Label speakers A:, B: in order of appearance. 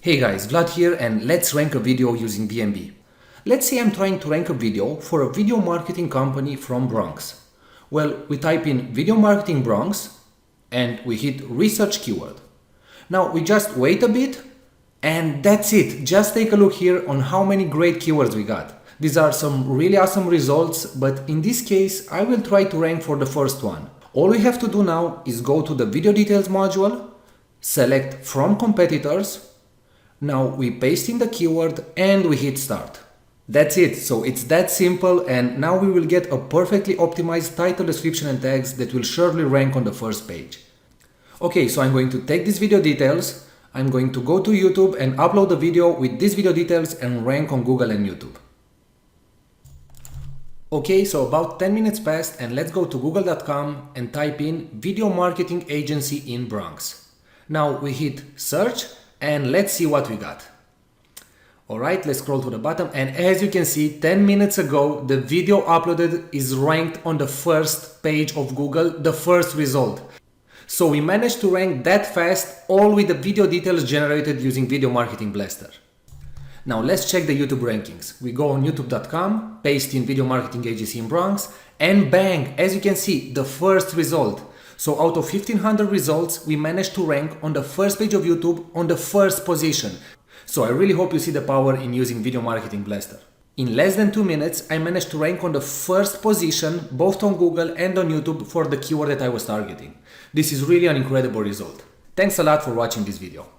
A: Hey guys, Vlad here and let's rank a video using VMB. Let's say I'm trying to rank a video for a video marketing company from Bronx. Well, we type in video marketing Bronx and we hit research keyword. Now we just wait a bit and that's it. Just take a look here on how many great keywords we got. These are some really awesome results, but in this case I will try to rank for the first one. All we have to do now is go to the video details module, select from competitors. Now we paste in the keyword and we hit start. That's it. So it's that simple, and now we will get a perfectly optimized title, description and tags that will surely rank on the first page. Okay, so I'm going to take these video details. I'm going to go to YouTube and upload the video with these video details and rank on Google and YouTube. Okay, so about 10 minutes passed and let's go to google.com and type in video marketing agency in Bronx. Now we hit search and let's see what we got. Alright, let's scroll to the bottom, and as you can see, 10 minutes ago the video uploaded is ranked on the first page of Google, the first result. So we managed to rank that fast, all with the video details generated using Video Marketing Blaster. Now let's check the YouTube rankings. We go on youtube.com, paste in video marketing agency in Bronx, and bang, as you can see, the first result. So out of 1500 results, we managed to rank on the first page of YouTube on the first position. So I really hope you see the power in using Video Marketing Blaster. In less than 2 minutes, I managed to rank on the first position, both on Google and on YouTube, for the keyword that I was targeting. This is really an incredible result. Thanks a lot for watching this video.